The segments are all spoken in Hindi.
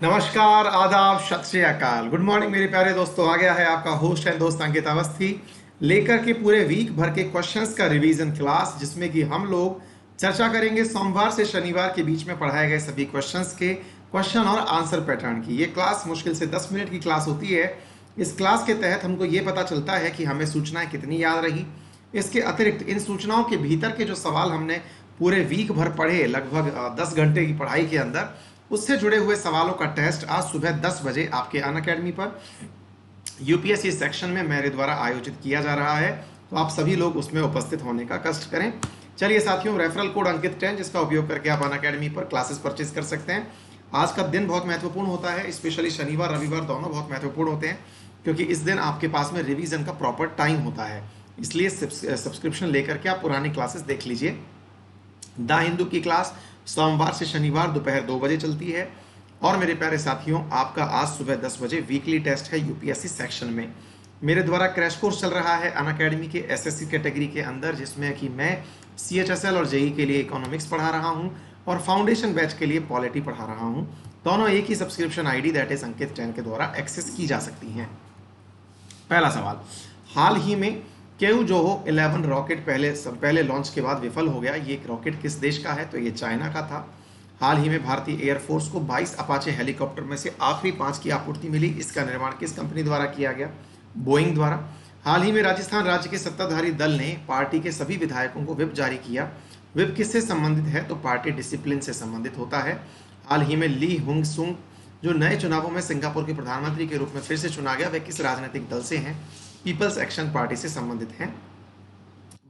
नमस्कार, आदाब, सत श्री अकाल, गुड मॉर्निंग मेरे प्यारे दोस्तों। आ गया है आपका होस्ट एंड दोस्त अंकित अवस्थी लेकर के पूरे वीक भर के क्वेश्चंस का रिवीजन क्लास, जिसमें कि हम लोग चर्चा करेंगे सोमवार से शनिवार के बीच में पढ़ाए गए सभी क्वेश्चंस के क्वेश्चन और आंसर पैटर्न की। ये क्लास मुश्किल से 10 मिनट की क्लास होती है। इस क्लास के तहत हमको ये पता चलता है कि हमें सूचनाएं कितनी याद रही। इसके अतिरिक्त इन सूचनाओं के भीतर के जो सवाल हमने पूरे वीक भर पढ़े, लगभग 10 घंटे की पढ़ाई के अंदर, उससे जुड़े हुए सवालों का टेस्ट आज सुबह 10 बजे आपके अनअकैडमी पर यूपीएससी सेक्शन में मेरे द्वारा आयोजित किया जा रहा है। तो आप सभी लोग उसमें उपस्थित होने का कष्ट करें। चलिए साथियों, रेफरल कोड अंकित 10 जिसका उपयोग करके आप अनअकैडमी पर क्लासेस परचेज कर सकते हैं। आज का दिन बहुत महत्वपूर्ण होता है, स्पेशली शनिवार रविवार दोनों बहुत महत्वपूर्ण होते हैं, क्योंकि इस दिन आपके पास में रिवीजन का प्रॉपर टाइम होता है। इसलिए सब्सक्रिप्शन लेकर के आप पुरानी क्लासेस देख लीजिए। द हिंदू की क्लास सोमवार से शनिवार दोपहर 2 बजे चलती है। और मेरे प्यारे साथियों, आपका आज सुबह 10 बजे वीकली टेस्ट है यूपीएससी सेक्शन में। मेरे द्वारा क्रैश कोर्स चल रहा है अनअकैडमी के एसएससी कैटेगरी के अंदर, जिसमें कि मैं सीएचएसएल और जेई के लिए इकोनॉमिक्स पढ़ा रहा हूं और फाउंडेशन बैच के लिए पॉलिटी पढ़ा रहा हूं। दोनों एक ही सब्सक्रिप्शन आईडी दैट इज अंकित 10 के द्वारा एक्सेस की जा सकती हैं। पहला सवाल, हाल ही में क्यूजोहो 11 रॉकेट पहले लॉन्च के बाद विफल हो गया। ये रॉकेट किस देश का है? तो ये चाइना का था। हाल ही में भारतीय एयरफोर्स को 22 अपाचे हेलीकॉप्टर में से आखिरी 5 की आपूर्ति मिली। इसका निर्माण किस कंपनी द्वारा किया गया? बोइंग द्वारा। हाल ही में राजस्थान राज्य के सत्ताधारी दल ने पार्टी के सभी विधायकों को व्हिप जारी किया। व्हिप किससे संबंधित है? तो पार्टी डिसिप्लिन से संबंधित होता है। हाल ही में ली हुंग सुंग जो नए चुनावों में सिंगापुर के प्रधानमंत्री के रूप में फिर से चुना गया, वह किस राजनीतिक दल से हैं? पीपल्स एक्शन पार्टी से संबंधित हैं।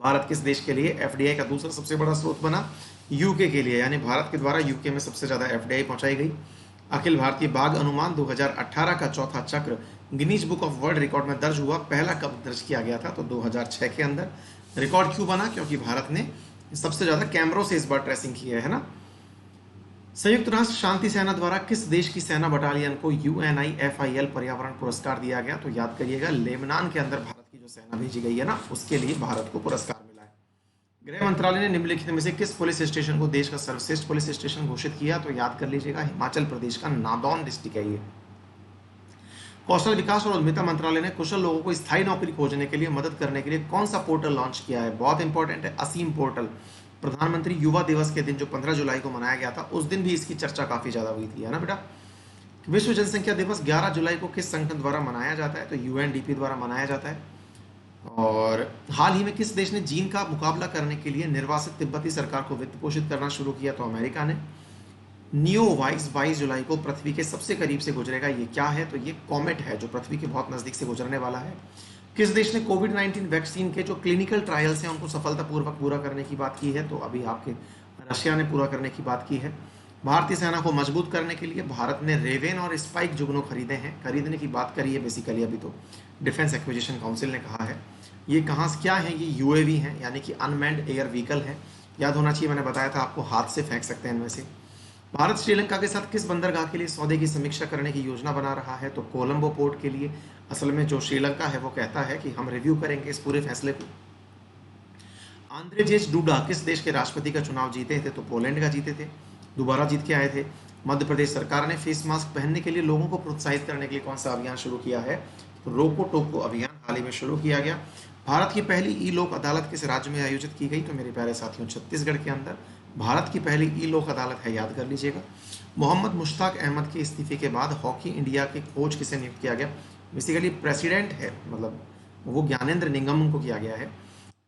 भारत किस देश के लिए एफडीआई का दूसरा सबसे बड़ा स्रोत बना? यूके के लिए, यानी भारत के द्वारा यूके में सबसे ज्यादा एफडीआई पहुंचाई गई। अखिल भारतीय बाघ अनुमान 2018 का चौथा चक्र Guinness book of world record में दर्ज हुआ। पहला कब दर्ज किया गया था? तो 2006 के अंदर। रिकॉर्ड क्यों बना? क्योंकि भारत ने सबसे ज्यादा कैमरों से इस बार ट्रेसिंग की है ना। संयुक्त राष्ट्र शांति सेना द्वारा किस देश की सेना बटालियन को UNIFIL पर्यावरण पुरस्कार दिया गया? तो याद करिएगा, लेबनान के अंदर भारत की जो सेना भेजी गई है ना, उसके लिए भारत को पुरस्कार मिला है। गृह मंत्रालय ने निम्नलिखित में से किस पुलिस स्टेशन को देश का सर्वश्रेष्ठ पुलिस स्टेशन घोषित किया? तो याद कर लीजिएगा, हिमाचल प्रदेश का नादौन डिस्ट्रिक्ट है ये। कौशल विकास और उद्यमिता मंत्रालय ने कुशल लोगों को स्थायी नौकरी खोजने के लिए मदद करने के लिए कौन सा पोर्टल लॉन्च किया है? बहुत इंपॉर्टेंट है, असीम पोर्टल। प्रधानमंत्री युवा दिवस के दिन जो 15 जुलाई को मनाया गया था, उस दिन भी इसकी चर्चा काफी ज्यादा हुई थी, है ना बेटा। विश्व जनसंख्या दिवस 11 जुलाई को किस संगठन द्वारा मनाया जाता है? तो यूएनडीपी द्वारा मनाया जाता है। और हाल ही में किस देश ने चीन का मुकाबला करने के लिए निर्वासित तिब्बती सरकार को वित्त पोषित करना शुरू किया? तो अमेरिका ने। नियो वाइस 22 जुलाई को पृथ्वी के सबसे करीब से गुजरेगा। ये क्या है? तो ये कॉमेट है जो पृथ्वी के बहुत नजदीक से गुजरने वाला है। किस देश ने कोविड-19 वैक्सीन के जो क्लिनिकल ट्रायल्स हैं उनको सफलतापूर्वक पूरा करने की बात की है? तो अभी आपके रशिया ने पूरा करने की बात की है। भारतीय सेना को मजबूत करने के लिए भारत ने रेवेन और स्पाइक जुगनू खरीदे हैं। खरीदने की बात करी है बेसिकली, अभी तो डिफेंस एक्विजिशन काउंसिल ने कहा है। ये कहाँ से क्या है? ये यूएवी हैं, यानी कि अनमैन्ड एयर व्हीकल है। याद होना चाहिए, मैंने बताया था आपको, हाथ से फेंक सकते हैं इनमें से। भारत श्रीलंका के साथ किस बंदरगाह के लिए सौदे की समीक्षा करने की योजना बना रहा है? तो कोलंबो पोर्ट के लिए। असल में जो श्रीलंका है वो कहता है कि हम रिव्यू करेंगे इस पूरे फैसले को। आंद्रेजेज डूडा किस देश के राष्ट्रपति का चुनाव जीते थे? तो पोलैंड का जीते थे, दोबारा जीत के आए थे। मध्य प्रदेश सरकार ने फेस मास्क पहनने के लिए लोगों को प्रोत्साहित करने के लिए कौन सा अभियान शुरू किया है? तो रोको टोको अभियान हाल ही में शुरू किया गया। भारत की पहली ई लोक अदालत किस राज्य में आयोजित की गई? तो मेरे प्यारे साथियों, छत्तीसगढ़ के अंदर भारत की पहली ई लोक अदालत है, याद कर लीजिएगा। मोहम्मद मुश्ताक अहमद के इस्तीफे के बाद हॉकी इंडिया के कोच किसे नियुक्त किया गया? बेसिकली प्रेसिडेंट है, मतलब वो ज्ञानेंद्र निंगम को किया गया है।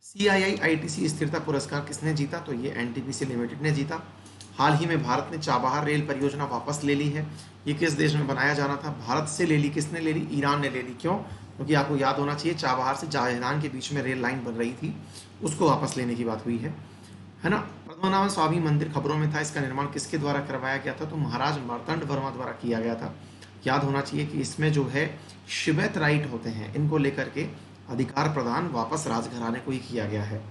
CII-ITC स्थिरता पुरस्कार किसने जीता? तो ये NTPC लिमिटेड ने जीता। हाल ही में भारत ने चाबहार रेल परियोजना वापस ले ली है। ये किस देश में बनाया जाना था? भारत से ले ली। किसने ले ली? ईरान ने ले ली। क्यों? क्योंकि आपको याद होना चाहिए, चाबहार से जाहेदान के बीच में रेल लाइन बन रही थी, उसको वापस लेने की बात हुई है ना। पद्मनाभ स्वामी मंदिर खबरों में था, इसका निर्माण किसके द्वारा करवाया गया था? तो महाराज मार्तंड वर्मा द्वारा किया गया था। याद होना चाहिए कि इसमें जो है शिवैत राइट होते हैं, इनको लेकर के अधिकार प्रदान वापस राजघराने को ही किया गया है।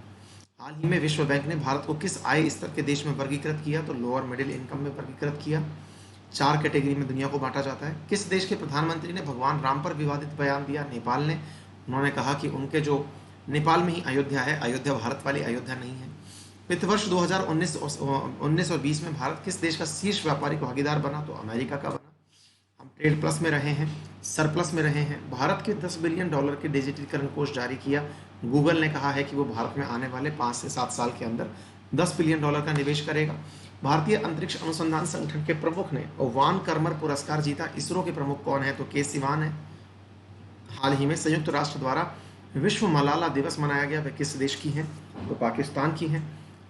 हाल ही में विश्व बैंक ने भारत को किस आय स्तर के देश में वर्गीकृत किया? तो लोअर मिडिल इनकम में वर्गीकृत किया। 4 कैटेगरी में दुनिया को बांटा जाता है। किस देश के प्रधानमंत्री ने भगवान राम पर विवादित बयान दिया? नेपाल ने। उन्होंने कहा कि उनके जो नेपाल में ही अयोध्या है, अयोध्या भारत वाली अयोध्या नहीं है। वित्त वर्ष 2019 और 20 में भारत किस देश का शीर्ष व्यापारिक भागीदार बना? तो अमेरिका का बना। ट्रेड प्लस में रहे हैं, सरप्लस में रहे हैं। भारत के $10 बिलियन के डिजिटलीकरण कोष जारी किया। गूगल ने कहा है कि वो भारत में आने वाले 5 से 7 साल के अंदर $10 बिलियन का निवेश करेगा। भारतीय अंतरिक्ष अनुसंधान संगठन के प्रमुख ने वान कर्मर पुरस्कार जीता। इसरो के प्रमुख कौन है? तो के सिवान है। हाल ही में संयुक्त राष्ट्र द्वारा विश्व मलाला दिवस मनाया गया, वह किस देश की है? तो पाकिस्तान की है।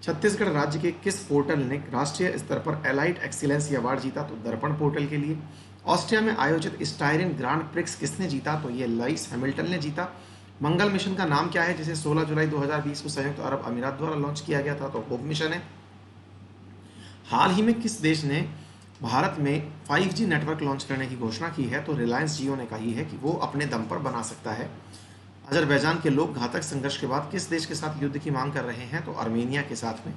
छत्तीसगढ़ राज्य के किस पोर्टल ने राष्ट्रीय स्तर पर एलाइट एक्सीलेंस अवार्ड जीता? तो दर्पण पोर्टल के लिए। ऑस्ट्रिया में आयोजित स्टायरिन ग्रांड प्रिक्स किसने जीता? तो ये लुइस हैमिल्टन ने जीता। मंगल मिशन का नाम क्या है जिसे 16 जुलाई 2020 को संयुक्त अरब अमीरात द्वारा लॉन्च किया गया था? तो होप मिशन है। हाल ही में किस देश ने भारत में 5G नेटवर्क लॉन्च करने की घोषणा की है? तो रिलायंस जियो ने कही है कि वो अपने दम पर बना सकता है। अजरबैजान के लोग घातक संघर्ष के बाद किस देश के साथ युद्ध की मांग कर रहे हैं? तो आर्मेनिया के साथ में।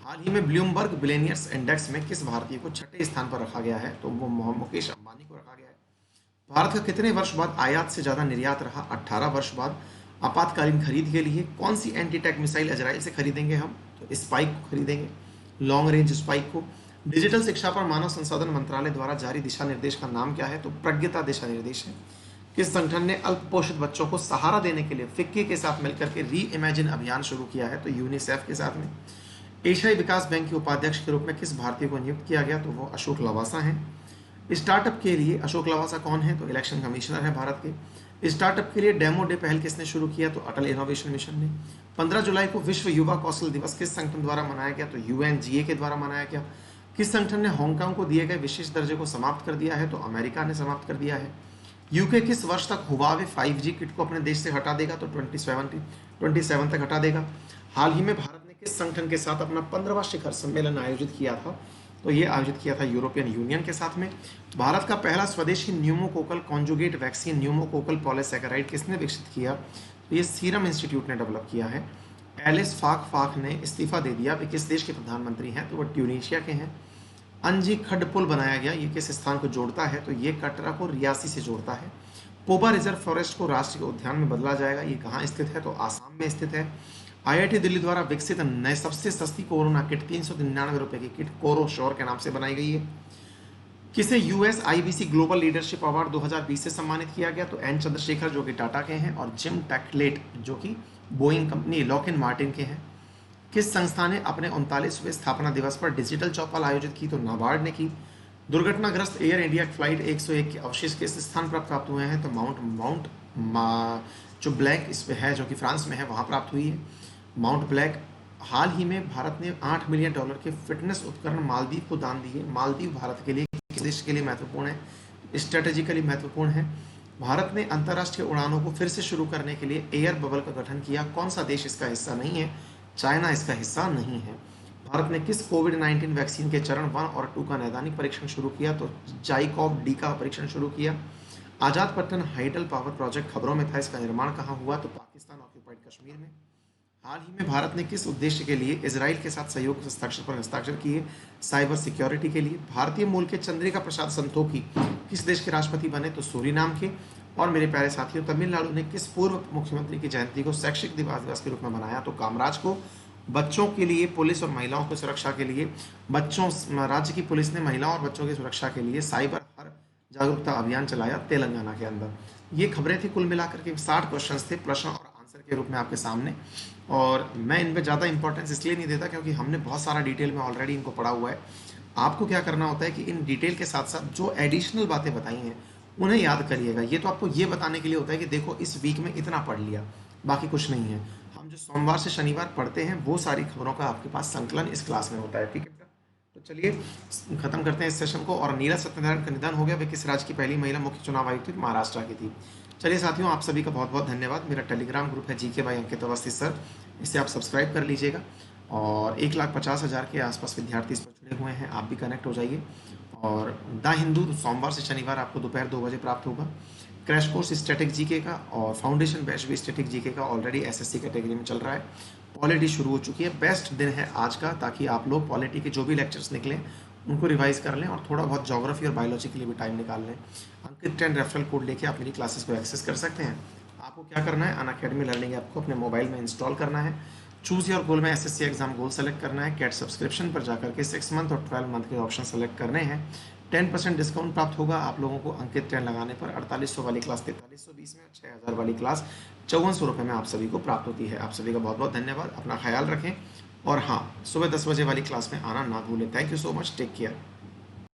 हाल ही में ब्लूमबर्ग बिलियनियर्स इंडेक्स में किस भारतीय को 6ठे स्थान पर रखा गया है? तो वो मुकेश अंबानी को रखा गया है। भारत का कितने वर्ष बाद आयात से ज्यादा निर्यात रहा? 18 वर्ष बाद। आपातकालीन खरीद के लिए कौन सी एंटी टैंक मिसाइल इजराइल से खरीदेंगे हम? तो स्पाइक को खरीदेंगे, लॉन्ग रेंज स्पाइक को। डिजिटल शिक्षा पर मानव संसाधन मंत्रालय द्वारा जारी दिशा निर्देश का नाम क्या है? तो प्रज्ञता दिशा निर्देश है। किस संगठन ने अल्प पोषित बच्चों को सहारा देने के लिए फिक्की के साथ मिलकर के री इमेजिन अभियान शुरू किया है? तो यूनिसेफ के साथ में। एशियाई विकास बैंक के उपाध्यक्ष के रूप में किस भारतीय को नियुक्त किया गया? तो वो अशोक लवासा हैं। स्टार्टअप के लिए अशोक लवासा कौन है? तो इलेक्शन कमिश्नर है भारत के। स्टार्टअप के लिए डेमो डे पहल किसने शुरू किया? तो अटल इनोवेशन मिशन ने। 15 जुलाई को विश्व युवा कौशल दिवस किस संगठन द्वारा मनाया गया? तो यूएनजीए के द्वारा मनाया गया। किस संगठन ने हांगकांग को दिए गए विशेष दर्जे को समाप्त कर दिया है? तो अमेरिका ने समाप्त कर दिया है। यूके किस वर्ष तक हुवावे 5G किट को अपने देश से हटा देगा? तो 27 तक हटा देगा। हाल ही में भारत ने किस संगठन के साथ अपना 15वां शिखर सम्मेलन आयोजित किया था? तो ये आयोजित किया था यूरोपियन यूनियन के साथ में। भारत का पहला स्वदेशी pneumococcal conjugate vaccine pneumococcal polysaccharide किसने विकसित किया? तो ये सीरम इंस्टीट्यूट ने डेवलप किया है। एलिस फाक ने इस्तीफा दे दिया। वे किस देश के प्रधानमंत्री हैं? तो वो ट्यूनीशिया के हैं। अंजी खड्ड पुल बनाया गया, ये किस स्थान को जोड़ता है? तो ये कटरा को रियासी से जोड़ता है। पोबा रिजर्व फॉरेस्ट को राष्ट्रीय उद्यान में बदला जाएगा, ये कहाँ स्थित है? तो आसाम में स्थित है। आईआईटी दिल्ली द्वारा विकसित नए सबसे सस्ती कोरोना किट 399 रुपए की किट कोरो श्योर के नाम से बनाई गई है। किसे US IBC global leadership award 2020 से सम्मानित किया गया? तो एन चंद्रशेखर जो कि टाटा के हैं, और जिम टैकलेट जो कि बोइंग कंपनी लॉकहीड मार्टिन के हैं। किस संस्था ने अपने 39वें स्थापना दिवस पर डिजिटल चौपाल आयोजित की? तो नाबार्ड ने की। दुर्घटनाग्रस्त एयर इंडिया फ्लाइट 101 के अवशेष किस स्थान पर प्राप्त हुए हैं? तो जो ब्लैक इस पे है, जो कि फ्रांस में है, वहाँ प्राप्त हुई है माउंट ब्लैक। हाल ही में भारत ने $8 मिलियन के फिटनेस उपकरण मालदीव को दान दिए। मालदीव भारत के लिए किस देश के लिए महत्वपूर्ण है? स्ट्रेटेजिकली महत्वपूर्ण है। भारत ने अंतर्राष्ट्रीय उड़ानों को फिर से शुरू करने के लिए एयर बबल का गठन किया। कौन सा देश इसका हिस्सा नहीं है? चाइना इसका हिस्सा नहीं है। भारत ने किस कोविड-19 वैक्सीन के चरण 1 और 2 का नैदानिक परीक्षण शुरू किया? तो जाइकोव डी का परीक्षण शुरू किया। आजाद पट्टन हाइडल पावर प्रोजेक्ट खबरों में था, इसका निर्माण कहाँ हुआ? तो पाकिस्तान ऑक्यूपाइड कश्मीर में। हाल ही में भारत ने किस उद्देश्य के लिए इजराइल के साथ सहयोग पर हस्ताक्षर किए? साइबर सिक्योरिटी के लिए। भारतीय मूल के चंद्रिका प्रसाद संतोखी किस देश के राष्ट्रपति बने? तो सूरीनाम के। और मेरे प्यारे साथियों, तमिलनाडु ने किस पूर्व मुख्यमंत्री की जयंती को शैक्षिक दिवस के रूप में मनाया? तो कामराज को। बच्चों के लिए पुलिस और महिलाओं की सुरक्षा के लिए राज्य की पुलिस ने महिलाओं और बच्चों की सुरक्षा के लिए साइबर हर जागरूकता अभियान चलाया तेलंगाना के अंदर। ये खबरें थी, कुल मिलाकर के 60 क्वेश्चंस थे प्रश्न और आंसर के रूप में आपके सामने। और मैं इनमें ज़्यादा इंपॉर्टेंस इसलिए नहीं देता क्योंकि हमने बहुत सारा डिटेल में ऑलरेडी इनको पढ़ा हुआ है। आपको क्या करना होता है कि इन डिटेल के साथ साथ जो एडिशनल बातें बताई हैं उन्हें याद करिएगा। ये तो आपको ये बताने के लिए होता है कि देखो इस वीक में इतना पढ़ लिया, बाकी कुछ नहीं है। हम जो सोमवार से शनिवार पढ़ते हैं वो सारी खबरों का आपके पास संकलन इस क्लास में होता है, ठीक है बेटा? तो चलिए खत्म करते हैं इस सेशन को। और नीरज सत्यनारायण का निधन हो गया। वे किस राज्य की पहली महिला मुख्य चुनाव आयुक्त थी? महाराष्ट्र की थी। चलिए साथियों, आप सभी का बहुत बहुत धन्यवाद। मेरा टेलीग्राम ग्रुप है GK by Ankit Awasthi sir, इसे आप सब्सक्राइब कर लीजिएगा। और 1,50,000 के आसपास विद्यार्थी इस पर जुड़े हुए हैं, आप भी कनेक्ट हो जाइए। और द हिंदू सोमवार से शनिवार आपको दोपहर 2 बजे प्राप्त होगा। क्रैश कोर्स स्टैटिक जीके का और फाउंडेशन बैच भी स्टैटिक जीके का ऑलरेडी एसएससी कैटेगरी में चल रहा है। पॉलिटी शुरू हो चुकी है। बेस्ट दिन है आज का, ताकि आप लोग पॉलिटी के जो भी लेक्चर्स निकले उनको रिवाइज कर लें और थोड़ा बहुत ज्योग्राफी और बायोलॉजी के लिए भी टाइम निकाल लें। अंकित 10 रेफरल कोड लेके आप मेरी क्लासेस को एक्सेस कर सकते हैं। आपको क्या करना है, अनअकैडमी लर्निंग ऐप को अपने मोबाइल में इंस्टॉल करना है। चूज योर गोल में एसएससी एग्जाम गोल सेलेक्ट करना है। कैट सब्सक्रिप्शन पर जाकर के 6 मंथ और 12 मंथ के ऑप्शन सेलेक्ट करने हैं। 10% डिस्काउंट प्राप्त होगा आप लोगों को अंकित ट्रेन लगाने पर। 4800 वाली क्लास 4320 में, 6000 वाली क्लास 5400 रुपये में आप सभी को प्राप्त होती है। आप सभी का बहुत बहुत धन्यवाद, अपना ख्याल रखें और हाँ, सुबह 10 बजे वाली क्लास में आना ना भूलें। Thank you so much, take care.